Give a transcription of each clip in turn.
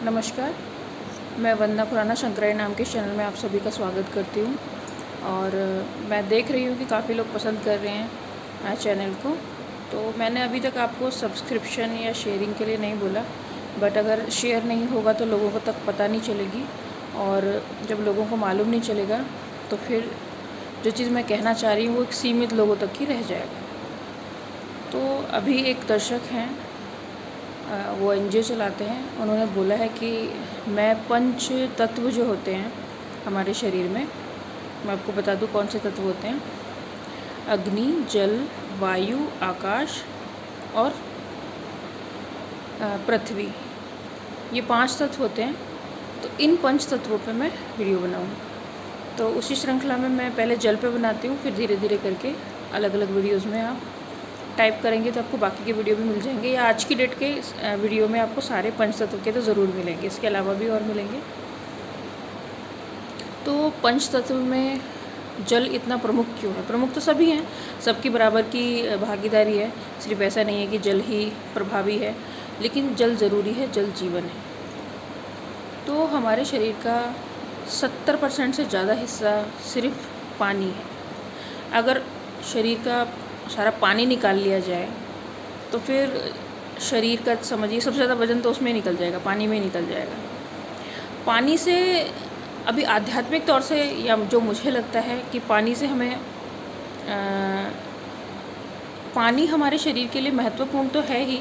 नमस्कार, मैं वंदना खुराना शंकराई नाम के चैनल में आप सभी का स्वागत करती हूँ। और मैं देख रही हूँ कि काफ़ी लोग पसंद कर रहे हैं चैनल को। तो मैंने अभी तक आपको सब्सक्रिप्शन या शेयरिंग के लिए नहीं बोला, बट अगर शेयर नहीं होगा तो लोगों को तक पता नहीं चलेगी, और जब लोगों को मालूम नहीं चलेगा तो फिर जो चीज़ मैं कहना चाह रही हूँ वो एक सीमित लोगों तक ही रह जाएगा। तो अभी एक दर्शक हैं, वो एनजीओ चलाते हैं, उन्होंने बोला है कि मैं पंच तत्व जो होते हैं हमारे शरीर में, मैं आपको बता दूं कौन से तत्व होते हैं। अग्नि, जल, वायु, आकाश और पृथ्वी, ये 5 तत्व होते हैं। तो इन 5 तत्वों पे मैं वीडियो बनाऊँगी। तो उसी श्रृंखला में मैं पहले जल पे बनाती हूँ, फिर धीरे धीरे करके अलग अलग वीडियोज़ में आप टाइप करेंगे तो आपको बाकी के वीडियो भी मिल जाएंगे, या आज की डेट के वीडियो में आपको सारे पंचतत्व के तो ज़रूर मिलेंगे, इसके अलावा भी और मिलेंगे। तो पंचतत्व में जल इतना प्रमुख क्यों है? प्रमुख तो सभी हैं, सबकी बराबर की भागीदारी है, सिर्फ ऐसा नहीं है कि जल ही प्रभावी है, लेकिन जल ज़रूरी है, जल जीवन है। तो हमारे शरीर का 70% से ज़्यादा हिस्सा सिर्फ पानी है। अगर शरीर का सारा पानी निकाल लिया जाए तो फिर शरीर का समझिए सबसे ज़्यादा वजन तो उसमें निकल जाएगा, पानी में निकल जाएगा। पानी से अभी आध्यात्मिक तौर से, या जो मुझे लगता है कि पानी से हमें पानी हमारे शरीर के लिए महत्वपूर्ण तो है ही,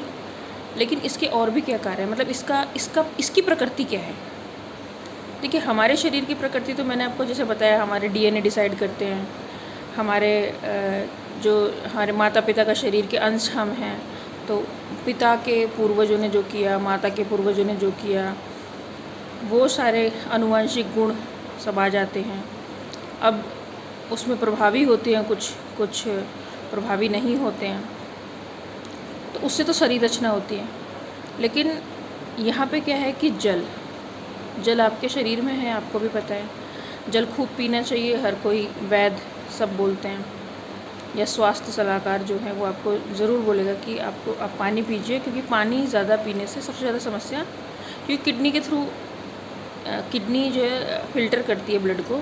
लेकिन इसके और भी क्या कार्य है, मतलब इसकी प्रकृति क्या है। देखिए, हमारे शरीर की प्रकृति तो मैंने आपको जैसे बताया, हमारे डीएनए डिसाइड करते हैं, हमारे जो हमारे माता पिता का शरीर के अंश हम हैं। तो पिता के पूर्वजों ने जो किया, माता के पूर्वजों ने जो किया, वो सारे आनुवंशिक गुण सब आ जाते हैं। अब उसमें प्रभावी होते हैं कुछ प्रभावी नहीं होते हैं, तो उससे तो शरीर रचना होती है। लेकिन यहाँ पे क्या है कि जल आपके शरीर में है, आपको भी पता है। जल खूब पीना चाहिए, हर कोई वैद्य सब बोलते हैं, या स्वास्थ्य सलाहकार जो है वो आपको ज़रूर बोलेगा कि आप पानी पीजिए, क्योंकि पानी ज़्यादा पीने से सबसे ज़्यादा समस्या, क्योंकि किडनी के थ्रू किडनी जो है फ़िल्टर करती है ब्लड को,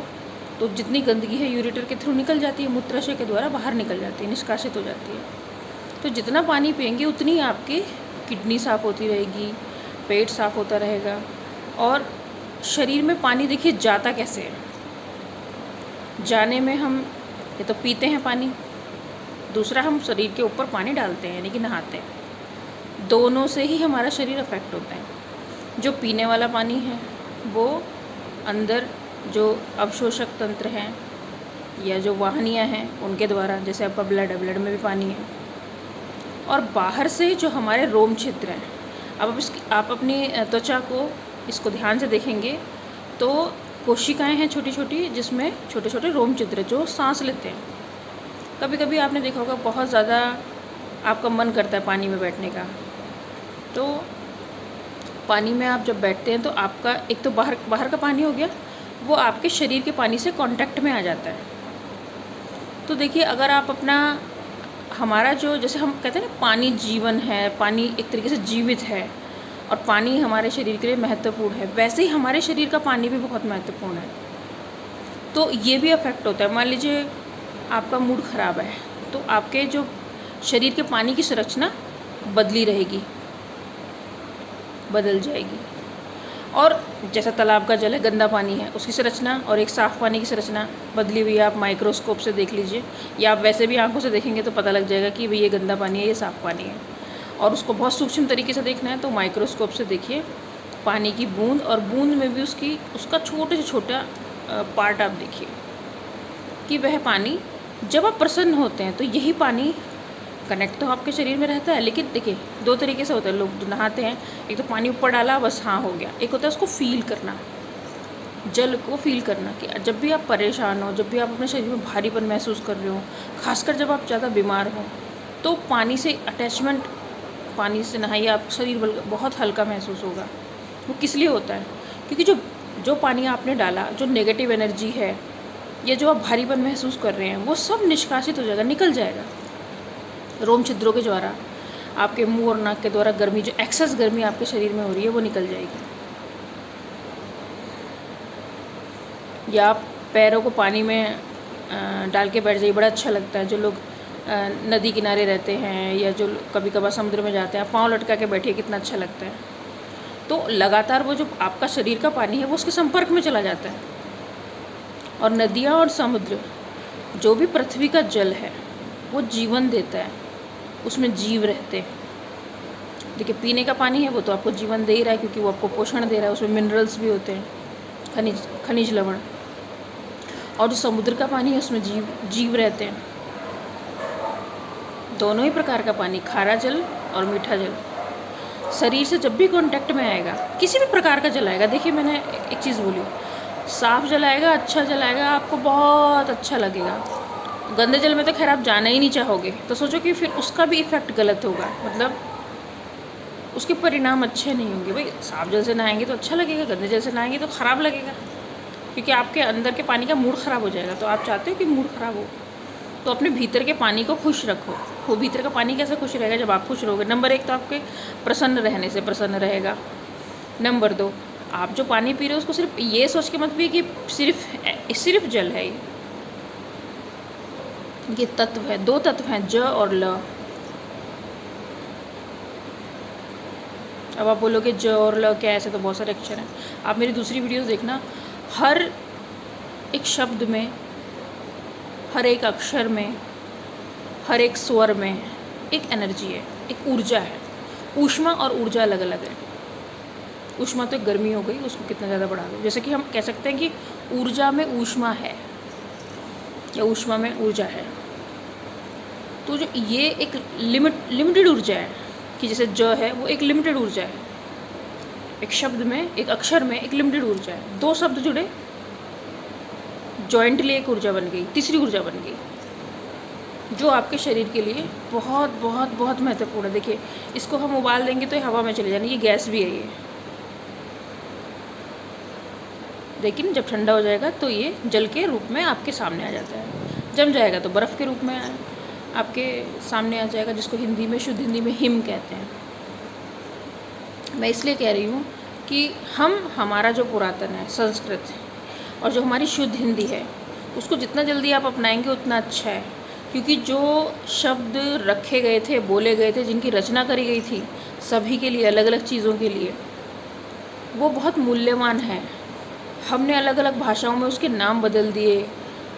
तो जितनी गंदगी है यूरेटर के थ्रू निकल जाती है, मूत्राशय के द्वारा बाहर निकल जाती है, निष्कासित हो जाती है। तो जितना पानी पिएंगे उतनी आपकी किडनी साफ़ होती रहेगी, पेट साफ़ होता रहेगा। और शरीर में पानी देखिए जाता कैसे है, जाने में हम ये तो पीते हैं पानी, दूसरा हम शरीर के ऊपर पानी डालते हैं यानी कि नहाते हैं। दोनों से ही हमारा शरीर अफेक्ट होता है। जो पीने वाला पानी है वो अंदर जो अवशोषक तंत्र हैं या जो वाहिनियाँ हैं उनके द्वारा, जैसे आपका ब्लड है, ब्लड में भी पानी है। और बाहर से जो हमारे रोम छिद्र हैं, अब आप अपनी त्वचा को इसको ध्यान से देखेंगे तो कोशिकाएं हैं छोटी छोटी, जिसमें छोटे छोटे रोम छिद्र जो सांस लेते हैं। कभी कभी आपने देखा होगा बहुत ज़्यादा आपका मन करता है पानी में बैठने का, तो पानी में आप जब बैठते हैं तो आपका एक तो बाहर का पानी हो गया, वो आपके शरीर के पानी से कांटेक्ट में आ जाता है। तो देखिए, अगर आप अपना हमारा जो, जैसे हम कहते हैं ना पानी जीवन है, पानी एक तरीके से जीवित है और पानी हमारे शरीर के लिए महत्वपूर्ण है, वैसे ही हमारे शरीर का पानी भी बहुत महत्वपूर्ण है। तो ये भी अफेक्ट होता है। मान लीजिए आपका मूड ख़राब है तो आपके जो शरीर के पानी की संरचना बदली रहेगी, बदल जाएगी। और जैसा तालाब का जल है, गंदा पानी है, उसकी संरचना और एक साफ़ पानी की संरचना बदली हुई है। आप माइक्रोस्कोप से देख लीजिए, या आप वैसे भी आंखों से देखेंगे तो पता लग जाएगा कि भाई ये गंदा पानी है, ये साफ़ पानी है। और उसको बहुत सूक्ष्म तरीके से देखना है तो माइक्रोस्कोप से देखिए पानी की बूंद, और बूंद में भी उसका छोटे से छोटा पार्ट आप देखिए कि वह पानी, जब आप प्रसन्न होते हैं तो यही पानी कनेक्ट तो आपके शरीर में रहता है। लेकिन देखिए, 2 तरीके से होता है। लोग जो नहाते हैं, एक तो पानी ऊपर डाला बस हाँ हो गया, एक होता है उसको फील करना, जल को फील करना, कि जब भी आप परेशान हो, जब भी आप अपने शरीर में भारीपन महसूस कर रहे हो, खासकर जब आप ज़्यादा बीमार हो, तो पानी से अटैचमेंट, पानी से नहाइए, आप शरीर बहुत हल्का महसूस होगा। वो किस लिए होता है? क्योंकि जो पानी आपने डाला, जो नेगेटिव एनर्जी है या जो आप भारीपन महसूस कर रहे हैं, वो सब निष्कासित हो जाएगा, निकल जाएगा रोम छिद्रों के द्वारा। आपके मुंह और नाक के द्वारा गर्मी, जो एक्सेस गर्मी आपके शरीर में हो रही है, वो निकल जाएगी। या आप पैरों को पानी में डाल के बैठ जाइए, बड़ा अच्छा लगता है। जो लोग नदी किनारे रहते हैं या जो कभी कभार समुद्र में जाते हैं, पाँव लटका के बैठिए, कितना अच्छा लगता है। तो लगातार वो जो आपका शरीर का पानी है वो उसके संपर्क में चला जाता है। और नदियाँ और समुद्र, जो भी पृथ्वी का जल है वो जीवन देता है, उसमें जीव रहते हैं। देखिए, पीने का पानी है वो तो आपको जीवन दे ही रहा है, क्योंकि वो आपको पोषण दे रहा है, उसमें मिनरल्स भी होते हैं, खनिज लवण। और जो समुद्र का पानी है उसमें जीव रहते हैं। दोनों ही प्रकार का पानी, खारा जल और मीठा जल, शरीर से जब भी कांटेक्ट में आएगा, किसी भी प्रकार का जल आएगा। देखिए, मैंने एक चीज़ बोली, साफ़ जल आएगा, अच्छा जल आएगा, आपको बहुत अच्छा लगेगा। गंदे जल में तो खैर आप जाना ही नहीं चाहोगे, तो सोचो कि फिर उसका भी इफ़ेक्ट गलत होगा, मतलब उसके परिणाम अच्छे नहीं होंगे। भाई, साफ जल से नहाएंगे तो अच्छा लगेगा, गंदे जल से नहाएंगे तो ख़राब लगेगा, क्योंकि आपके अंदर के पानी का मूड ख़राब हो जाएगा। तो आप चाहते हो कि मूड ख़राब हो, तो अपने भीतर के पानी को खुश रखो। वो भीतर का पानी कैसे खुश रहेगा? जब आप खुश रहोगे। नंबर 1 तो आपके प्रसन्न रहने से प्रसन्न रहेगा। नंबर 2, आप जो पानी पी रहे हो उसको सिर्फ ये सोच के मत पिए कि सिर्फ जल है। ये तत्व है, 2 तत्व हैं, ज और ल। अब आप बोलोगे ज और ल क्या, ऐसे तो बहुत सारे अक्षर हैं। आप मेरी दूसरी वीडियोस देखना, हर एक शब्द में, हर एक अक्षर में, हर एक स्वर में एक एनर्जी है, एक ऊर्जा है। ऊष्मा और ऊर्जा अलग अलग है। ऊष्मा तो गर्मी हो गई, उसको कितना ज़्यादा बढ़ा दो। जैसे कि हम कह सकते हैं कि ऊर्जा में ऊष्मा है या ऊष्मा में ऊर्जा है। तो जो ये एक लिमिटेड ऊर्जा है, कि जैसे ज है वो एक लिमिटेड ऊर्जा है। एक शब्द में, एक अक्षर में एक लिमिटेड ऊर्जा है। 2 शब्द जुड़े, जॉइंटली एक ऊर्जा बन गई, तीसरी ऊर्जा बन गई, जो आपके शरीर के लिए बहुत बहुत बहुत महत्वपूर्ण है। देखिए, इसको हम उबाल देंगे तो ये हवा में चले जाएंगे, ये गैस भी है ये, लेकिन जब ठंडा हो जाएगा तो ये जल के रूप में आपके सामने आ जाता है। जम जाएगा तो बर्फ़ के रूप में आपके सामने आ जाएगा, जिसको हिंदी में, शुद्ध हिंदी में हिम कहते हैं। मैं इसलिए कह रही हूँ कि हमारा जो पुरातन है संस्कृत और जो हमारी शुद्ध हिंदी है, उसको जितना जल्दी आप अपनाएंगे उतना अच्छा है। क्योंकि जो शब्द रखे गए थे, बोले गए थे, जिनकी रचना करी गई थी सभी के लिए, अलग अलग चीज़ों के लिए, वो बहुत मूल्यवान है। हमने अलग अलग भाषाओं में उसके नाम बदल दिए,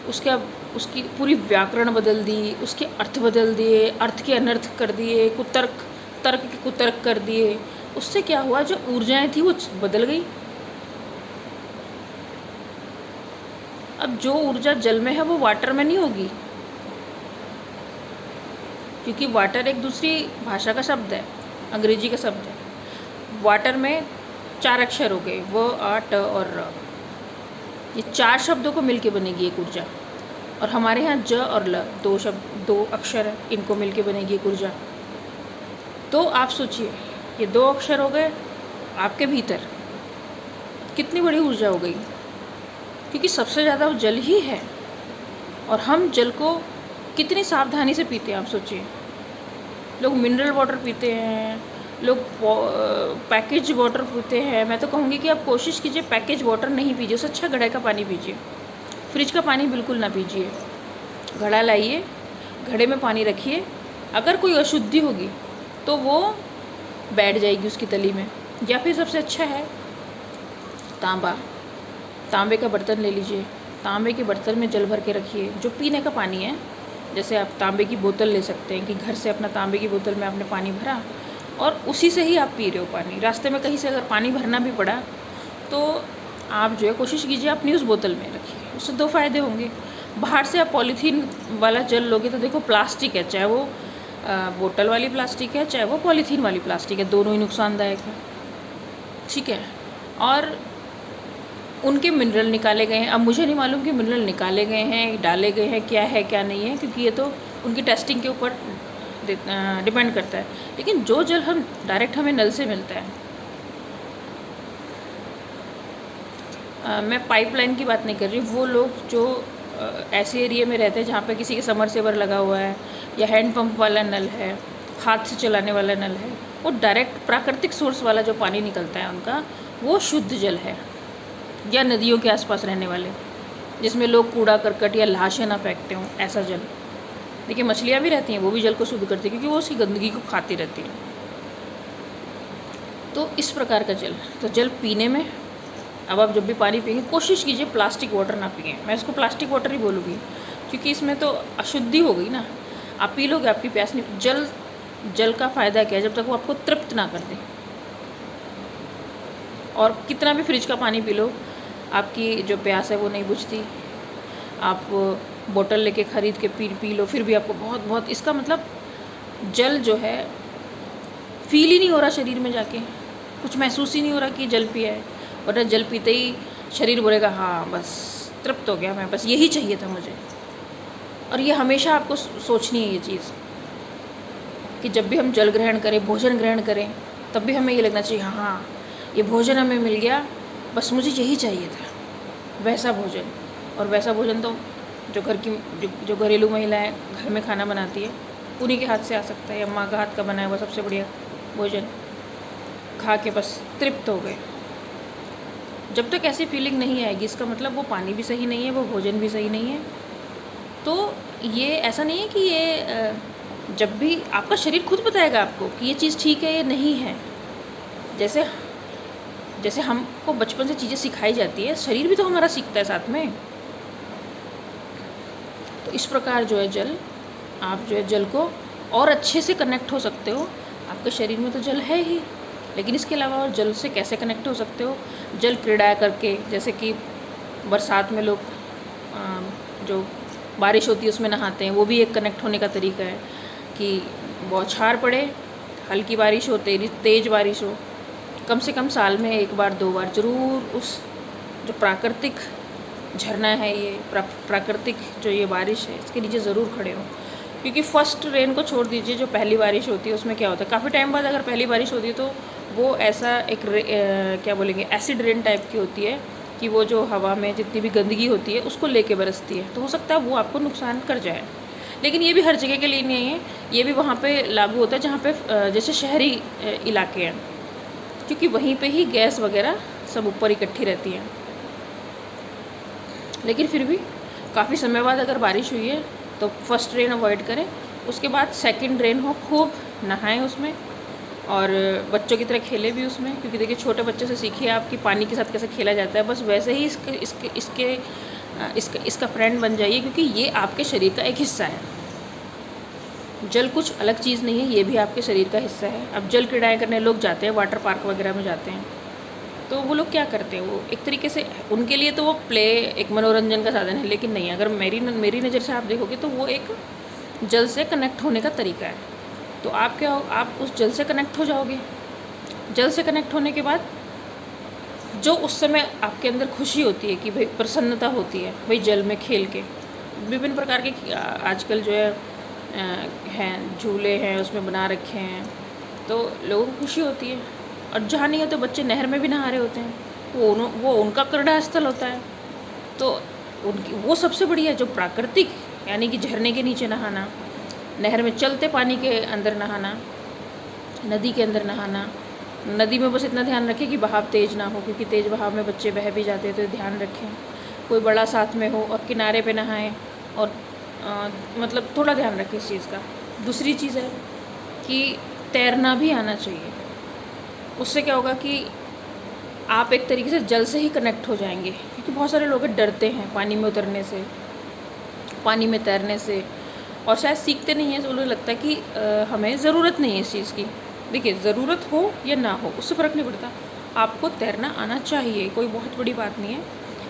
उसकी पूरी व्याकरण बदल दी, उसके अर्थ बदल दिए, अर्थ के अनर्थ कर दिए, तर्क के कुतर्क कर दिए। उससे क्या हुआ, जो ऊर्जाएं थी वो बदल गई। अब जो ऊर्जा जल में है वो वाटर में नहीं होगी, क्योंकि वाटर एक दूसरी भाषा का शब्द है, अंग्रेजी का शब्द है। वाटर में 4 अक्षर हो गए, व, आ, ट और र। ये 4 शब्दों को मिलके बनेगी एक ऊर्जा। और हमारे यहाँ ज और ल 2 अक्षर है, इनको मिलके बनेगी एक ऊर्जा। तो आप सोचिए, ये 2 अक्षर हो गए आपके भीतर, कितनी बड़ी ऊर्जा हो गई, क्योंकि सबसे ज़्यादा वो जल ही है। और हम जल को कितनी सावधानी से पीते हैं, आप सोचिए। लोग मिनरल वाटर पीते हैं, लोग पैकेज वाटर पीते हैं। मैं तो कहूँगी कि आप कोशिश कीजिए पैकेज वाटर नहीं पीजिए, उससे अच्छा घड़े का पानी पीजिए। फ्रिज का पानी बिल्कुल ना पीजिए। घड़ा लाइए, घड़े में पानी रखिए, अगर कोई अशुद्धि होगी तो वो बैठ जाएगी उसकी तली में। या फिर सबसे अच्छा है तांबे का बर्तन ले लीजिए, तांबे के बर्तन में जल भर के रखिए, जो पीने का पानी है। जैसे आप तांबे की बोतल ले सकते हैं कि घर से अपना तांबे की बोतल में आपने पानी भरा और उसी से ही आप पी रहे हो पानी। रास्ते में कहीं से अगर पानी भरना भी पड़ा तो आप जो है कोशिश कीजिए अपनी उस बोतल में रखिए, उससे 2 फ़ायदे होंगे। बाहर से आप पॉलीथीन वाला जल लोगे तो देखो प्लास्टिक है, चाहे वो बोतल वाली प्लास्टिक है, चाहे वो पॉलीथीन वाली प्लास्टिक है, दोनों ही नुकसानदायक है, ठीक है। और उनके मिनरल निकाले गए हैं। अब मुझे नहीं मालूम कि मिनरल निकाले गए हैं, डाले गए हैं, क्या है क्या नहीं है, क्योंकि ये तो उनकी टेस्टिंग के ऊपर डिपेंड करता है। लेकिन जो जल हम डायरेक्ट हमें नल से मिलता है, मैं पाइपलाइन की बात नहीं कर रही। वो लोग जो ऐसे एरिया में रहते हैं जहाँ पे किसी के समरसेवर लगा हुआ है या हैंड पंप वाला नल है, हाथ से चलाने वाला नल है, वो डायरेक्ट प्राकृतिक सोर्स वाला जो पानी निकलता है उनका, वो शुद्ध जल है। या नदियों के आसपास रहने वाले, जिसमें लोग कूड़ा करकट या लाशें ना फेंकते हों, ऐसा जल। देखिए मछलियाँ भी रहती हैं, वो भी जल को शुद्ध करती हैं क्योंकि वो उसकी गंदगी को खाती रहती हैं। तो इस प्रकार का जल, तो जल पीने में, अब आप जब भी पानी पिएंगे कोशिश कीजिए प्लास्टिक वाटर ना पिएं। मैं इसको प्लास्टिक वाटर ही बोलूँगी क्योंकि इसमें तो अशुद्धि हो गई ना। आप पी लोगे, आपकी प्यास नहीं। जल का फ़ायदा क्या है, जब तक वो आपको तृप्त ना कर दे। और कितना भी फ्रिज का पानी पी लो, आपकी जो प्यास है वो नहीं बुझती। आप बोतल लेके ख़रीद के पी लो, फिर भी आपको बहुत बहुत, इसका मतलब जल जो है फील ही नहीं हो रहा शरीर में जाके, कुछ महसूस ही नहीं हो रहा कि जल पिया है। वरना जल पीते ही शरीर बोलेगा हाँ बस तृप्त हो गया मैं, बस यही चाहिए था मुझे। और ये हमेशा आपको सोचनी है ये चीज़ कि जब भी हम जल ग्रहण करें, भोजन ग्रहण करें, तब भी हमें ये लगना चाहिए हाँ ये भोजन हमें मिल गया, बस मुझे यही चाहिए था, वैसा भोजन। और वैसा भोजन तो जो घर की जो घरेलू महिलाएं घर में खाना बनाती है उन्हीं के हाथ से आ सकता है, या माँ का हाथ का बनाया हुआ सबसे बढ़िया भोजन खा के बस तृप्त हो गए। जब तक ऐसी फीलिंग नहीं आएगी, इसका मतलब वो पानी भी सही नहीं है, वो भोजन भी सही नहीं है। तो ये ऐसा नहीं है कि ये जब भी आपका शरीर खुद बताएगा आपको कि ये चीज़ ठीक है, ये नहीं है। जैसे जैसे हमको बचपन से चीज़ें सिखाई जाती है, शरीर भी तो हमारा सीखता है साथ में। तो इस प्रकार जो है जल, आप जो है जल को और अच्छे से कनेक्ट हो सकते हो। आपके शरीर में तो जल है ही, लेकिन इसके अलावा और जल से कैसे कनेक्ट हो सकते हो? जल क्रीड़ा करके, जैसे कि बरसात में लोग जो बारिश होती है उसमें नहाते हैं, वो भी एक कनेक्ट होने का तरीका है कि बौछार पड़े, हल्की बारिश हो, तेज़ बारिश हो, कम से कम साल में एक बार दो बार ज़रूर उस जो प्राकृतिक झरना है, ये प्राकृतिक जो ये बारिश है, इसके नीचे ज़रूर खड़े हो। क्योंकि फर्स्ट रेन को छोड़ दीजिए, जो पहली बारिश होती है उसमें क्या होता है, काफ़ी टाइम बाद अगर पहली बारिश होती है तो वो ऐसा एक क्या बोलेंगे, एसिड रेन टाइप की होती है कि वो जो हवा में जितनी भी गंदगी होती है उसको लेके बरसती है। तो हो सकता है वो आपको नुकसान कर जाए, लेकिन ये भी हर जगह के लिए नहीं है, ये भी वहाँ पे लागू होता है जहाँ पे जैसे शहरी इलाके हैं, क्योंकि वहीं पे ही गैस वगैरह सब ऊपर इकट्ठी रहती हैं। लेकिन फिर भी काफ़ी समय बाद अगर बारिश हुई है तो फर्स्ट रेन अवॉइड करें, उसके बाद सेकंड रेन हो, खूब नहाएं उसमें और बच्चों की तरह खेले भी उसमें। क्योंकि देखिए छोटे बच्चे से सीखिए आप कि पानी के साथ कैसे खेला जाता है, बस वैसे ही इसका फ्रेंड बन जाइए, क्योंकि ये आपके शरीर का एक हिस्सा है। जल कुछ अलग चीज़ नहीं है, ये भी आपके शरीर का हिस्सा है। अब जल क्रीड़ाएँ करने लोग जाते हैं, वाटर पार्क वगैरह में जाते हैं, तो वो लोग क्या करते हैं, वो एक तरीके से उनके लिए तो वो प्ले एक मनोरंजन का साधन है, लेकिन नहीं, अगर मेरी नज़र से आप देखोगे तो वो एक जल से कनेक्ट होने का तरीका है। तो आप क्या हो, आप उस जल से कनेक्ट हो जाओगे। जल से कनेक्ट होने के बाद जो उस समय आपके अंदर खुशी होती है कि भाई प्रसन्नता होती है, भाई जल में खेल के विभिन्न प्रकार के आजकल जो हैं झूले हैं उसमें बना रखे हैं, तो लोगों को खुशी होती है। और जहाँ नहीं है तो बच्चे नहर में भी नहा रहे होते हैं, वो उनका क्रीड़ा स्थल होता है। तो उनकी वो सबसे बढ़िया जो प्राकृतिक, यानी कि झरने के नीचे नहाना, नहर में चलते पानी के अंदर नहाना, नदी के अंदर नहाना। नदी में बस इतना ध्यान रखें कि बहाव तेज़ ना हो, क्योंकि तेज़ बहाव में बच्चे बह भी जाते हैं, तो ध्यान रखें कोई बड़ा साथ में हो और किनारे पे नहाएं। और मतलब थोड़ा ध्यान रखें इस चीज़ का। दूसरी चीज़ है कि तैरना भी आना चाहिए। उससे क्या होगा कि आप एक तरीके से जल से ही कनेक्ट हो जाएंगे, क्योंकि बहुत सारे लोग डरते हैं पानी में उतरने से, पानी में तैरने से, और शायद सीखते नहीं हैं। तो उन्हें लगता है कि हमें ज़रूरत नहीं है इस चीज़ की। देखिए ज़रूरत हो या ना हो उससे फ़र्क नहीं पड़ता, आपको तैरना आना चाहिए, कोई बहुत बड़ी बात नहीं है।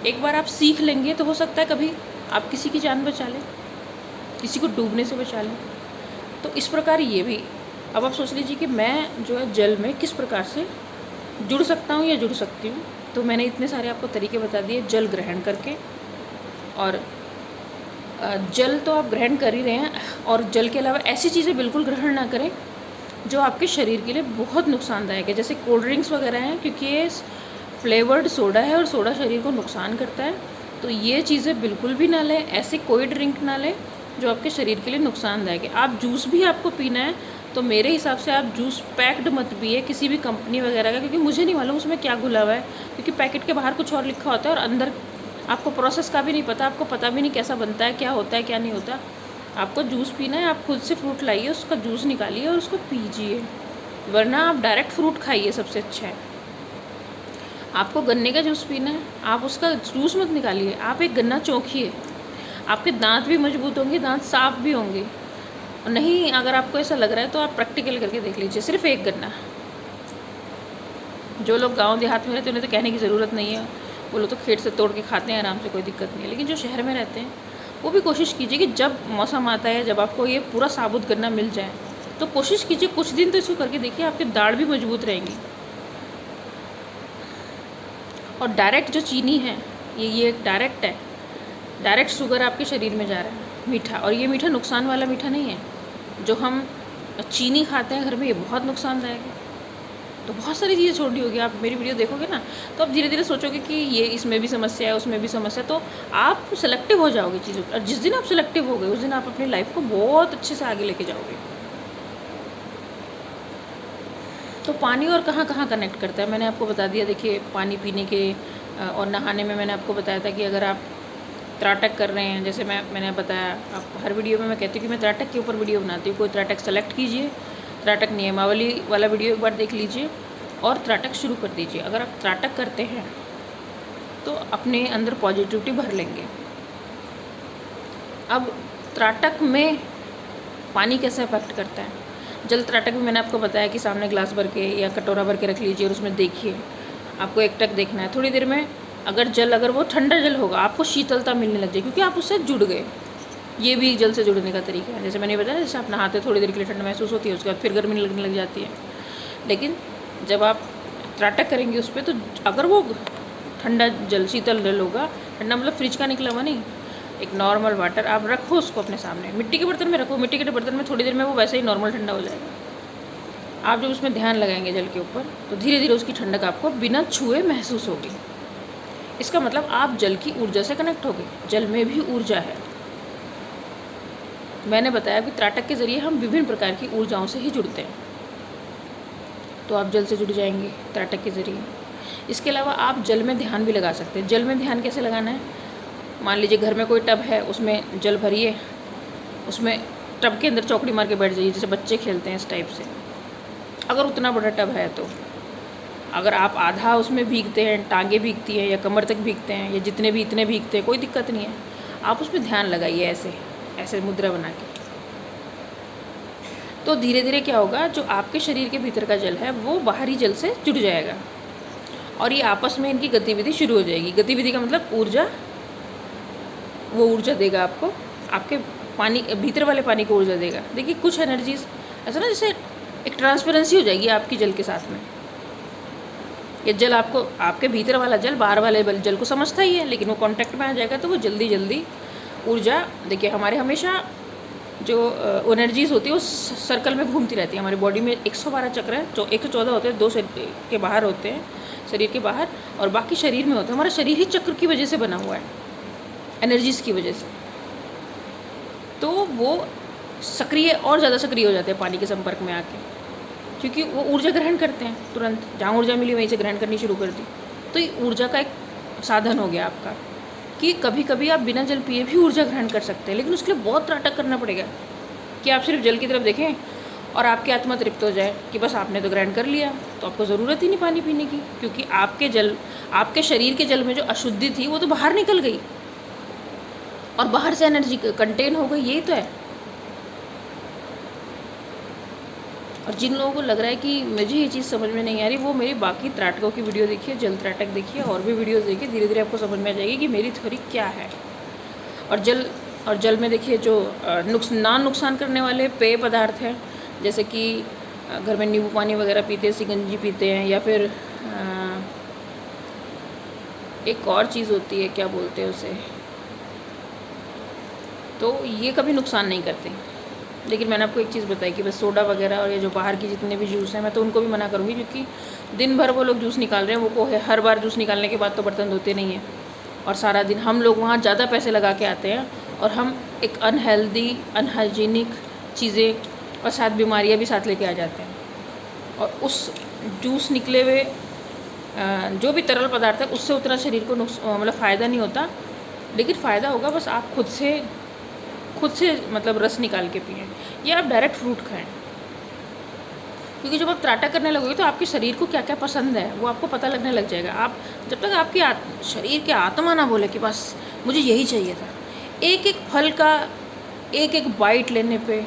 एक बार आप सीख लेंगे तो हो सकता है कभी आप किसी की जान बचा लें, किसी को डूबने से बचा लें। तो इस प्रकार ये भी, अब आप सोच लीजिए कि मैं जो है जल में किस प्रकार से जुड़ सकता हूँ या जुड़ सकती हूँ। तो मैंने इतने सारे आपको तरीके बता दिए जल ग्रहण करके। और जल तो आप ग्रहण कर ही रहे हैं, और जल के अलावा ऐसी चीज़ें बिल्कुल ग्रहण ना करें जो आपके शरीर के लिए बहुत नुकसानदायक है, जैसे कोल्ड ड्रिंक्स वगैरह हैं, क्योंकि ये फ्लेवर्ड सोडा है और सोडा शरीर को नुकसान करता है। तो ये चीज़ें बिल्कुल भी ना लें, ऐसे कोई ड्रिंक ना लें जो आपके शरीर के लिए नुकसानदायक है। आप जूस भी आपको पीना है तो मेरे हिसाब से आप जूस पैक्ड मत पिए किसी भी कंपनी वगैरह का, क्योंकि मुझे नहीं मालूम उसमें क्या घुला हुआ है, क्योंकि पैकेट के बाहर कुछ और लिखा होता है और अंदर आपको प्रोसेस का भी नहीं पता, आपको पता भी नहीं कैसा बनता है, क्या होता है क्या नहीं होता। आपको जूस पीना है, आप खुद से फ्रूट लाइए, उसका जूस निकालिए और उसको पीजिए, वरना आप डायरेक्ट फ्रूट खाइए, सबसे अच्छा है। आपको गन्ने का जूस पीना है, आप उसका जूस मत निकालिए, आप एक गन्ना चोखिए, आपके दांत भी मजबूत होंगे, दांत साफ भी होंगे। और नहीं, अगर आपको ऐसा लग रहा है तो आप प्रैक्टिकल करके देख लीजिए, सिर्फ एक गन्ना। जो लोग गांव देहात में रहते हैं उन्हें तो कहने की ज़रूरत नहीं है, वो लोग तो खेत से तोड़ के खाते हैं आराम से, कोई दिक्कत नहीं है। लेकिन जो शहर में रहते हैं वो भी कोशिश कीजिए कि जब मौसम आता है, जब आपको ये पूरा साबुत गन्ना मिल जाए, तो कोशिश कीजिए कुछ दिन तो इसको करके देखिए, आपके दाढ़ भी मजबूत रहेंगी। और डायरेक्ट जो चीनी है, ये एक डायरेक्ट है, डायरेक्ट शुगर आपके शरीर में जा रहा है, मीठा। और ये मीठा नुकसान वाला मीठा नहीं है। जो हम चीनी खाते हैं घर में, ये बहुत नुकसानदायक है। तो बहुत सारी चीज़ें छोड़नी होगी। आप मेरी वीडियो देखोगे ना तो आप धीरे धीरे सोचोगे कि ये इसमें भी समस्या है, उसमें भी समस्या है, तो आप सिलेक्टिव हो जाओगे चीज़ों। और जिस दिन आप सिलेक्टिव हो गए उस दिन आप अपनी लाइफ को बहुत अच्छे से आगे लेके जाओगे। तो पानी और कहाँ कहाँ कनेक्ट करता है मैंने आपको बता दिया। देखिए, पानी पीने के और नहाने में मैंने आपको बताया था कि अगर आप त्राटक कर रहे हैं, जैसे मैंने बताया, आप हर वीडियो में मैं कहती हूँ कि मैं त्राटक के ऊपर वीडियो बनाती हूँ। कोई त्राटक सेलेक्ट कीजिए, त्राटक नियमावली वाला वीडियो एक बार देख लीजिए और त्राटक शुरू कर दीजिए। अगर आप त्राटक करते हैं तो अपने अंदर पॉजिटिविटी भर लेंगे। अब त्राटक में पानी कैसे अफेक्ट करता है? जल त्राटक में मैंने आपको बताया कि सामने ग्लास भर के या कटोरा भर के रख लीजिए और उसमें देखिए, आपको एक टक देखना है। थोड़ी देर में अगर वो ठंडा जल होगा, आपको शीतलता मिलने लग जाए क्योंकि आप उससे जुड़ गए। ये भी जल से जुड़ने का तरीका है। जैसे मैंने बताया, जैसे आप नहाते थोड़ी देर के लिए ठंड महसूस होती है, उसके बाद फिर गर्मी लगने लग जाती है। लेकिन जब आप त्राटक करेंगे उस पर, तो अगर वो ठंडा जल, शीतल जल होगा, ठंडा मतलब फ्रिज का निकला हुआ नहीं, एक नॉर्मल वाटर आप रखो उसको अपने सामने, मिट्टी के बर्तन में रखो। मिट्टी के बर्तन में थोड़ी देर में वो वैसे ही नॉर्मल ठंडा हो जाएगा। आप जब उसमें ध्यान लगाएंगे जल के ऊपर, तो धीरे धीरे उसकी ठंडक आपको बिना छुए महसूस होगी। इसका मतलब आप जल की ऊर्जा से कनेक्ट हो गए। जल में भी ऊर्जा है। मैंने बताया कि त्राटक के ज़रिए हम विभिन्न प्रकार की ऊर्जाओं से ही जुड़ते हैं। तो आप जल से जुड़ जाएंगे त्राटक के ज़रिए। इसके अलावा आप जल में ध्यान भी लगा सकते हैं। जल में ध्यान कैसे लगाना है? मान लीजिए घर में कोई टब है, उसमें जल भरिए, उसमें टब के अंदर चौकड़ी मार के बैठ जाइए, जैसे बच्चे खेलते हैं इस टाइप से। अगर उतना बड़ा टब है तो अगर आप आधा उसमें भीगते हैं, टांगे भीगती हैं या कमर तक भीगते हैं या जितने भी इतने भीगते हैं, कोई दिक्कत नहीं है। आप उसमें ध्यान लगाइए ऐसे ऐसे मुद्रा बना के। तो धीरे धीरे क्या होगा, जो आपके शरीर के भीतर का जल है वो बाहरी जल से जुड़ जाएगा और ये आपस में इनकी गतिविधि शुरू हो जाएगी। गतिविधि का मतलब ऊर्जा, वो ऊर्जा देगा आपको, आपके पानी भीतर वाले पानी को ऊर्जा देगा। देखिए, कुछ एनर्जीज ऐसा ना, जैसे एक ट्रांसपेरेंसी हो जाएगी आपकी जल के साथ में। ये जल आपको, आपके भीतर वाला जल बाहर वाले जल को समझता ही है, लेकिन वो कांटेक्ट में आ जाएगा तो वो जल्दी जल्दी ऊर्जा। देखिए, हमारे हमेशा जो एनर्जीज होती है वो सर्कल में घूमती रहती है। हमारी बॉडी में 112 चक्र है, 114 होते हैं, 2 के बाहर होते हैं, शरीर के बाहर, और बाकी शरीर में होते हैं। हमारा शरीर ही चक्र की वजह से बना हुआ है, एनर्जीज़ की वजह से। तो वो सक्रिय और ज़्यादा सक्रिय हो जाते हैं पानी के संपर्क में आके, क्योंकि वो ऊर्जा ग्रहण करते हैं तुरंत। जहाँ ऊर्जा मिली वहीं से ग्रहण करनी शुरू कर दी। तो ये ऊर्जा का एक साधन हो गया आपका कि कभी कभी आप बिना जल पिए भी ऊर्जा ग्रहण कर सकते हैं। लेकिन उसके लिए बहुत नाटक करना पड़ेगा कि आप सिर्फ जल की तरफ देखें और आपकी आत्मा तृप्त हो जाए कि बस आपने तो ग्रहण कर लिया, तो आपको ज़रूरत ही नहीं पानी पीने की, क्योंकि आपके जल, आपके शरीर के जल में जो अशुद्धि थी वो तो बाहर निकल गई और बाहर से एनर्जी कंटेन हो गई। यही तो है। और जिन लोगों को लग रहा है कि मुझे ये चीज़ समझ में नहीं आ रही, वो मेरी बाकी त्राटकों की वीडियो देखिए, जल त्राटक देखिए, और भी वीडियोस देखिए। धीरे धीरे आपको समझ में आ जाएगी कि मेरी थ्योरी क्या है। और जल में देखिए, जो नुकसान करने वाले पेय पदार्थ हैं, जैसे कि घर में नींबू पानी वगैरह पीते हैं, शिकंजी पीते हैं, या फिर एक और चीज़ होती है, क्या बोलते हैं उसे, तो ये कभी नुकसान नहीं करते। लेकिन मैंने आपको एक चीज़ बताई कि बस सोडा वगैरह और ये जो बाहर की जितने भी जूस हैं, मैं तो उनको भी मना करूँगी, क्योंकि दिन भर वो लोग जूस निकाल रहे हैं। वो हर बार जूस निकालने के बाद तो बर्तन धोते नहीं हैं, और सारा दिन हम लोग वहाँ ज़्यादा पैसे लगा के आते हैं, और हम एक अनहेल्दी, अनहाइजीनिक चीज़ें और साथ बीमारियाँ भी साथ लेके आ जाते हैं। और उस जूस निकले हुए जो भी तरल पदार्थ है उससे उतना शरीर को मतलब फ़ायदा नहीं होता, लेकिन फ़ायदा होगा बस आप खुद से मतलब रस निकाल के पिएँ या आप डायरेक्ट फ्रूट खाएँ। क्योंकि जब आप त्राटा करने लगोगे तो आपके शरीर को क्या क्या पसंद है वो आपको पता लगने लग जाएगा। आप जब तक आपकी शरीर की आत्मा ना बोले कि बस मुझे यही चाहिए था, एक एक फल का एक एक बाइट लेने पे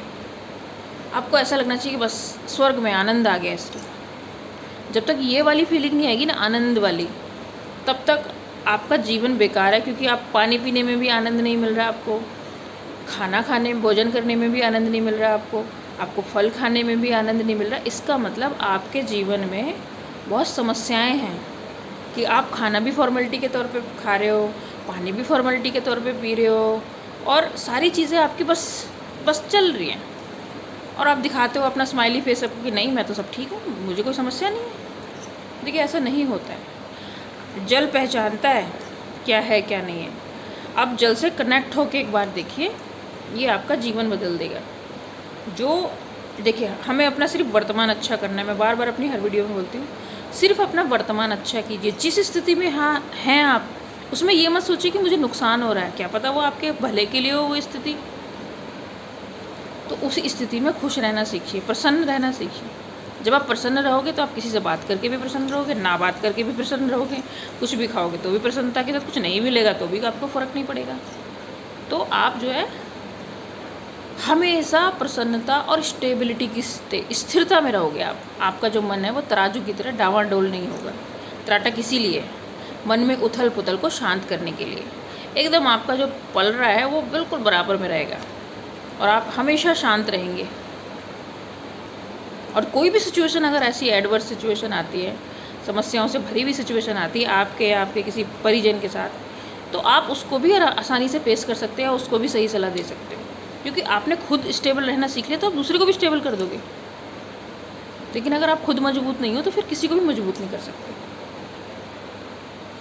आपको ऐसा लगना चाहिए कि बस स्वर्ग में आनंद आ गया इसको। जब तक ये वाली फीलिंग नहीं आएगी ना, आनंद वाली, तब तक आपका जीवन बेकार है। क्योंकि आप पानी पीने में भी आनंद नहीं मिल रहा आपको, खाना खाने भोजन करने में भी आनंद नहीं मिल रहा आपको फल खाने में भी आनंद नहीं मिल रहा। इसका मतलब आपके जीवन में बहुत समस्याएं हैं कि आप खाना भी फॉर्मेलिटी के तौर पे खा रहे हो, पानी भी फॉर्मेलिटी के तौर पे पी रहे हो, और सारी चीज़ें आपकी बस चल रही हैं, और आप दिखाते हो अपना स्माइली फेस आपको कि नहीं मैं तो सब ठीक हूँ, मुझे कोई समस्या नहीं है। देखिए ऐसा नहीं होता है। जल पहचानता है क्या है क्या नहीं है। आप जल से कनेक्ट होके एक बार देखिए, ये आपका जीवन बदल देगा। जो देखिए हमें अपना सिर्फ वर्तमान अच्छा करना है। मैं बार बार अपनी हर वीडियो में बोलती हूँ, सिर्फ अपना वर्तमान अच्छा कीजिए। जिस स्थिति में हैं आप, उसमें ये मत सोचिए कि मुझे नुकसान हो रहा है, क्या पता वो आपके भले के लिए हो वो स्थिति। तो उस स्थिति में खुश रहना सीखिए, प्रसन्न रहना सीखिए। जब आप प्रसन्न रहोगे तो आप किसी से बात करके भी प्रसन्न रहोगे, ना बात करके भी प्रसन्न रहोगे, कुछ भी खाओगे तो भी प्रसन्नता के साथ, कुछ नहीं मिलेगा तो भी आपको फ़र्क नहीं पड़ेगा। तो आप जो है हमेशा प्रसन्नता और स्टेबिलिटी की स्थिरता में रहोगे। आपका जो मन है वो तराजू की तरह डावाडोल नहीं होगा। त्राटक इसीलिए मन में उथल पुथल को शांत करने के लिए, एकदम आपका जो पल रहा है वो बिल्कुल बराबर में रहेगा और आप हमेशा शांत रहेंगे। और कोई भी सिचुएशन अगर ऐसी एडवर्स सिचुएशन आती है, समस्याओं से भरी हुई सिचुएशन आती है आपके किसी परिजन के साथ, तो आप उसको भी आसानी से फेस कर सकते हैं और उसको भी सही सलाह दे सकते हो। क्योंकि आपने खुद स्टेबल रहना सीख लिया तो आप दूसरे को भी स्टेबल कर दोगे। लेकिन अगर आप खुद मजबूत नहीं हो तो फिर किसी को भी मजबूत नहीं कर सकते।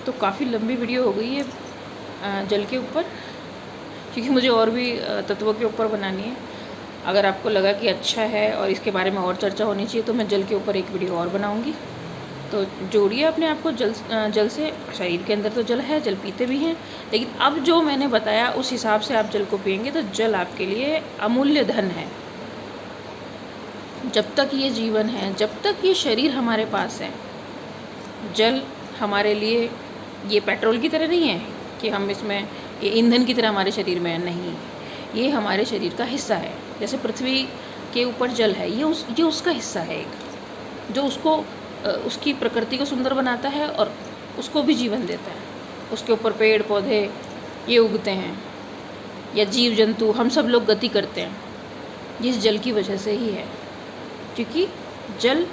तो काफ़ी लंबी वीडियो हो गई है जल के ऊपर, क्योंकि मुझे और भी तत्वों के ऊपर बनानी है। अगर आपको लगा कि अच्छा है और इसके बारे में और चर्चा होनी चाहिए तो मैं जल के ऊपर एक वीडियो और बनाऊंगी। तो जोड़िए अपने आप को जल से। शरीर के अंदर तो जल है, जल पीते भी हैं, लेकिन अब जो मैंने बताया उस हिसाब से आप जल को पिएंगे तो जल आपके लिए अमूल्य धन है। जब तक ये जीवन है, जब तक ये शरीर हमारे पास है, जल हमारे लिए ये पेट्रोल की तरह नहीं है कि हम इसमें ये ईंधन की तरह हमारे शरीर में है, नहीं, ये हमारे शरीर का हिस्सा है। जैसे पृथ्वी के ऊपर जल है, ये उसका हिस्सा है एक, जो उसकी प्रकृति को सुंदर बनाता है और उसको भी जीवन देता है। उसके ऊपर पेड़ पौधे ये उगते हैं, या जीव जंतु, हम सब लोग गति करते हैं, जिस जल की वजह से ही है। क्योंकि जल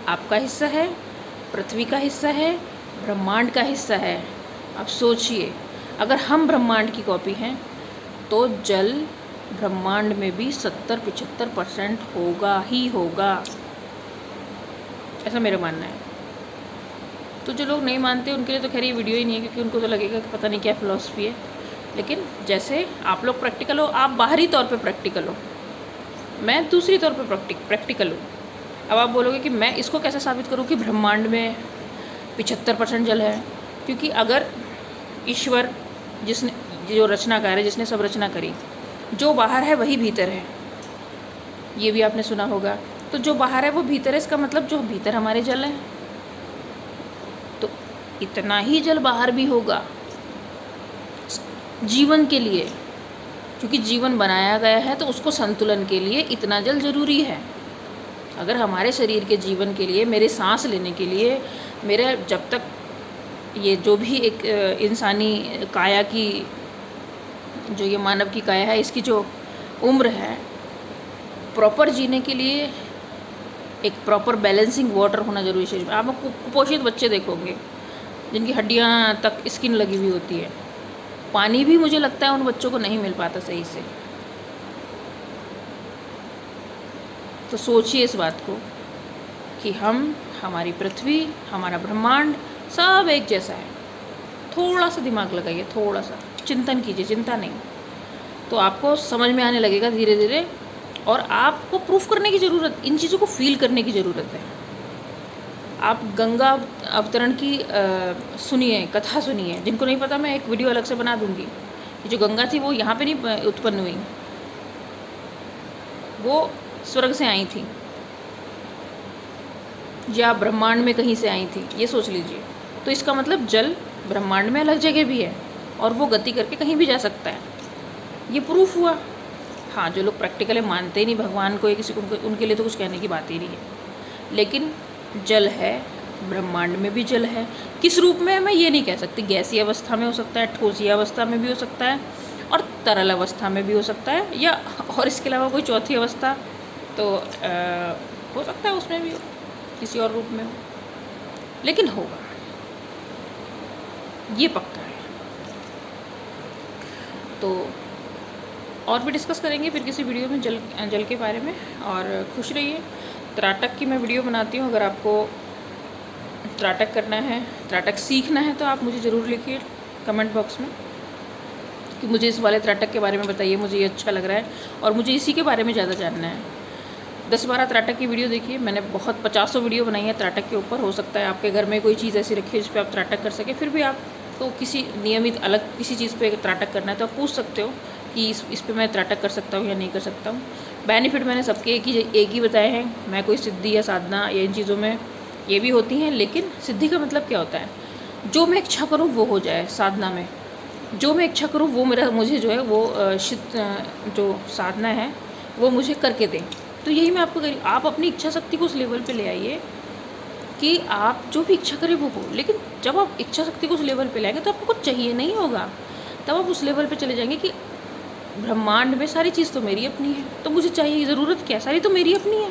आपका हिस्सा है, पृथ्वी का हिस्सा है, ब्रह्मांड का हिस्सा है। अब सोचिए, अगर हम ब्रह्मांड की कॉपी हैं तो जल ब्रह्मांड में भी 70-75% होगा ही होगा, ऐसा मेरा मानना है। तो जो लोग नहीं मानते उनके लिए तो खैर ये वीडियो ही नहीं है, क्योंकि उनको तो लगेगा कि पता नहीं क्या फ़िलॉसफी है। लेकिन जैसे आप लोग प्रैक्टिकल हो, आप बाहरी तौर पे प्रैक्टिकल हो, मैं दूसरी तौर पे प्रैक्टिकल हूँ। अब आप बोलोगे कि मैं इसको कैसे साबित करूँ कि ब्रह्मांड में 75% जल है। क्योंकि अगर ईश्वर जिसने जो रचनाकार है, जिसने सब रचना करी, जो बाहर है वही भीतर है, ये भी आपने सुना होगा। तो जो बाहर है वो भीतर है, इसका मतलब जो भीतर हमारे जल है, तो इतना ही जल बाहर भी होगा जीवन के लिए। क्योंकि जीवन बनाया गया है तो उसको संतुलन के लिए इतना जल ज़रूरी है। अगर हमारे शरीर के जीवन के लिए, मेरे सांस लेने के लिए, मेरा जब तक ये जो भी एक इंसानी काया की, जो ये मानव की काया है, इसकी जो उम्र है, प्रॉपर जीने के लिए एक प्रॉपर बैलेंसिंग वाटर होना जरूरी है शरीर में। आप कुपोषित बच्चे देखोगे जिनकी हड्डियां तक स्किन लगी हुई होती है, पानी भी मुझे लगता है उन बच्चों को नहीं मिल पाता सही से। तो सोचिए इस बात को कि हमारी पृथ्वी, हमारा ब्रह्मांड सब एक जैसा है। थोड़ा सा दिमाग लगाइए, थोड़ा सा चिंतन कीजिए, चिंता नहीं, तो आपको समझ में आने लगेगा धीरे धीरे। और आपको प्रूफ करने की ज़रूरत, इन चीज़ों को फील करने की ज़रूरत है। आप गंगा अवतरण की सुनिए, कथा सुनिए। जिनको नहीं पता मैं एक वीडियो अलग से बना दूंगी। जो गंगा थी वो यहाँ पे नहीं उत्पन्न हुई, वो स्वर्ग से आई थी या ब्रह्मांड में कहीं से आई थी, ये सोच लीजिए। तो इसका मतलब जल ब्रह्मांड में अलग जगह भी है और वो गति करके कहीं भी जा सकता है, ये प्रूफ हुआ। हाँ, जो लोग प्रैक्टिकली मानते ही नहीं भगवान को या किसी को, उनके लिए तो कुछ कहने की बात ही नहीं है। लेकिन जल है, ब्रह्मांड में भी जल है। किस रूप में मैं ये नहीं कह सकती, गैसीय अवस्था में हो सकता है, ठोसीय अवस्था में भी हो सकता है और तरल अवस्था में भी हो सकता है, या और इसके अलावा कोई चौथी अवस्था तो हो सकता है उसमें भी हो, किसी और रूप में हो, लेकिन होगा, ये पक्का है। तो और भी डिस्कस करेंगे फिर किसी वीडियो में जल के बारे में। और खुश रहिए। त्राटक की मैं वीडियो बनाती हूँ, अगर आपको त्राटक करना है, त्राटक सीखना है तो आप मुझे ज़रूर लिखिए कमेंट बॉक्स में कि मुझे इस वाले त्राटक के बारे में बताइए, मुझे ये अच्छा लग रहा है और मुझे इसी के बारे में ज़्यादा जानना है। 10-12 त्राटक की वीडियो देखिए, मैंने बहुत 50 वीडियो बनाई है त्राटक के ऊपर। हो सकता है आपके घर में कोई चीज़ ऐसी रखी है जिस पर आप त्राटक कर सकें, फिर भी आप तो किसी नियमित अलग किसी चीज़ पे त्राटक करना है तो आप पूछ सकते हो कि इस पे मैं त्राटक कर सकता हूँ या नहीं कर सकता हूँ। बेनिफिट मैंने सबके एक ही बताए हैं। मैं कोई सिद्धि या साधना या इन चीज़ों में ये भी होती हैं, लेकिन सिद्धि का मतलब क्या होता है, जो मैं इच्छा करूँ वो हो जाए। साधना में जो मैं इच्छा करूँ वो मुझे जो है वो जो साधना है वो मुझे करके दें। तो यही मैं आपको कह, आप अपनी इच्छा शक्ति को उस लेवल पे ले आइए कि आप जो भी इच्छा करें वो हो। लेकिन जब आप इच्छा शक्ति को उस लेवल पे लाएंगे तो आपको कुछ चाहिए नहीं होगा, तब आप उस लेवल पे चले जाएंगे कि ब्रह्मांड में सारी चीज़ तो मेरी अपनी है, तो मुझे चाहिए ज़रूरत क्या, सारी तो मेरी अपनी है,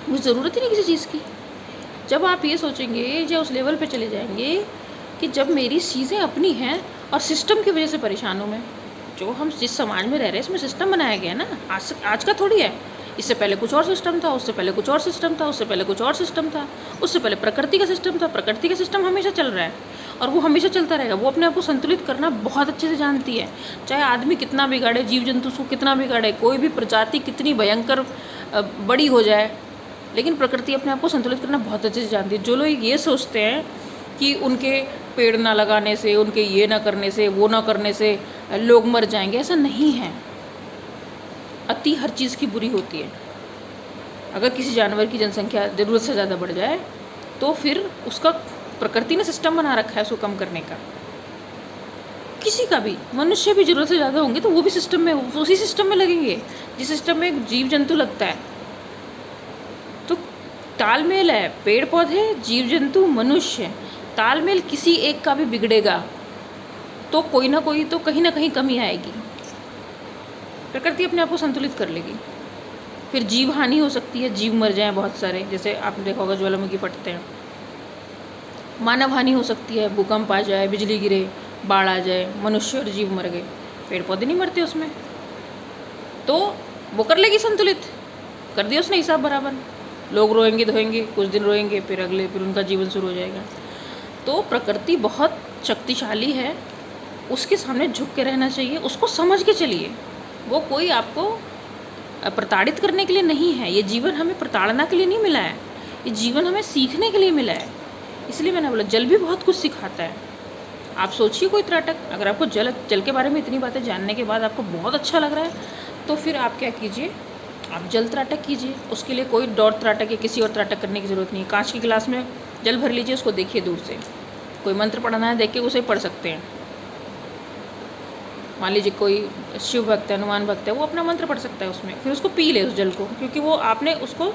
मुझे ज़रूरत ही नहीं किसी चीज़ की। जब आप ये सोचेंगे या उस लेवल पे चले जाएंगे कि जब मेरी चीज़ें अपनी हैं और सिस्टम की वजह से परेशान हूँ मैं, जो हम जिस समाज में रह रहे हैं इसमें सिस्टम बनाया गया है ना, आज का थोड़ी है। इससे पहले कुछ और सिस्टम था, उससे पहले कुछ और सिस्टम था, उससे पहले कुछ और सिस्टम था, उससे पहले प्रकृति का सिस्टम था। प्रकृति का सिस्टम हमेशा चल रहा है और वो हमेशा चलता रहेगा। वो अपने आप को संतुलित करना बहुत अच्छे से जानती है। चाहे आदमी कितना बिगाड़े, जीव जंतु उसको कितना बिगाड़े, कोई भी प्रजाति कितनी भयंकर बड़ी हो जाए, लेकिन प्रकृति अपने आप को संतुलित करना बहुत अच्छे से जानती है। जो लोग ये सोचते हैं कि उनके पेड़ ना लगाने से, उनके ये ना करने से, वो ना करने से लोग मर जाएंगे, ऐसा नहीं है। अति हर चीज़ की बुरी होती है। अगर किसी जानवर की जनसंख्या ज़रूरत से ज़्यादा बढ़ जाए तो फिर उसका प्रकृति ने सिस्टम बना रखा है उसको कम करने का। किसी का भी, मनुष्य भी ज़रूरत से ज़्यादा होंगे तो वो भी सिस्टम में, उसी सिस्टम में लगेंगे जिस सिस्टम में जीव जंतु लगता है। तो तालमेल है, पेड़ पौधे, जीव जंतु, मनुष्य, तालमेल किसी एक का भी बिगड़ेगा तो कोई ना कोई तो कहीं ना कहीं कमी आएगी। प्रकृति अपने आप को संतुलित कर लेगी। फिर जीव हानि हो सकती है, जीव मर जाएं बहुत सारे, जैसे आपने देखा होगा ज्वालामुखी फटते हैं। मानव हानि हो सकती है, भूकंप आ जाए, बिजली गिरे, बाढ़ आ जाए, मनुष्य और जीव मर गए, पेड़ पौधे नहीं मरते उसमें, तो वो कर लेगी संतुलित, कर दिया उसने हिसाब बराबर। लोग रोएंगे धोएंगे, कुछ दिन रोएंगे, फिर उनका जीवन शुरू हो जाएगा। तो प्रकृति बहुत शक्तिशाली है, उसके सामने झुक के रहना चाहिए, उसको समझ के चलिए। वो कोई आपको प्रताड़ित करने के लिए नहीं है। ये जीवन हमें प्रताड़ना के लिए नहीं मिला है, ये जीवन हमें सीखने के लिए मिला है। इसलिए मैंने बोला जल भी बहुत कुछ सिखाता है। आप सोचिए कोई त्राटक, अगर आपको जल के बारे में इतनी बातें जानने के बाद आपको बहुत अच्छा लग रहा है तो फिर आप क्या कीजिए, आप जल त्राटक कीजिए। उसके लिए कोई डॉट त्राटक या किसी और त्राटक करने की ज़रूरत नहीं है। कांच की गिलास में जल भर लीजिए, उसको देखिए दूर से, कोई मंत्र पढ़ना है देख के उसे पढ़ सकते हैं। मान लीजिए कोई शिव भक्त है, हनुमान भक्त है, वो अपना मंत्र पढ़ सकता है उसमें, फिर उसको पी ले उस जल को, क्योंकि वो आपने उसको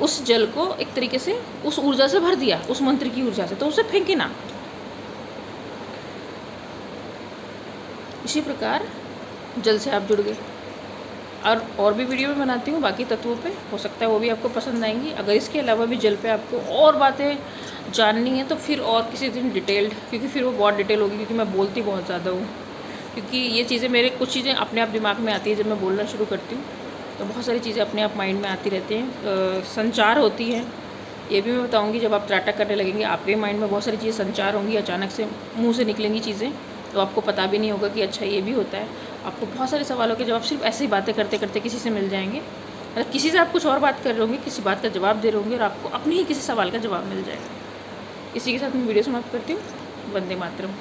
उस जल को एक तरीके से उस ऊर्जा से भर दिया, उस मंत्र की ऊर्जा से, तो उसे फेंके ना। इसी प्रकार जल से आप जुड़ गए। और भी वीडियो में बनाती हूँ बाकी तत्वों पे, हो सकता है वो भी आपको पसंद आएंगी। अगर इसके अलावा भी जल पे आपको और बातें जाननी है तो फिर और किसी दिन डिटेल्ड, क्योंकि फिर वो बहुत डिटेल होगी, क्योंकि मैं बोलती बहुत ज़्यादा हूँ। क्योंकि ये चीज़ें मेरे कुछ चीज़ें अपने आप दिमाग में आती है जब मैं बोलना शुरू करती हूँ, तो बहुत सारी चीज़ें अपने आप माइंड में आती रहती हैं, संचार होती हैं। ये भी मैं बताऊँगी, जब आप त्राटक करने लगेंगे आपके माइंड में बहुत सारी चीज़ें संचार होंगी, अचानक से मुँह से निकलेंगी चीज़ें, तो आपको पता भी नहीं होगा कि अच्छा ये भी होता है। आपको बहुत सारे सवालों के जवाब सिर्फ ऐसे ही बातें करते करते किसी से मिल जाएंगे, मतलब किसी से आप कुछ और बात कर रहे होंगे, किसी बात का जवाब दे रहे होंगे और आपको अपने ही किसी सवाल का जवाब मिल जाएगा। इसी के साथ मैं वीडियो समाप्त करती हूँ। वंदे मातरम।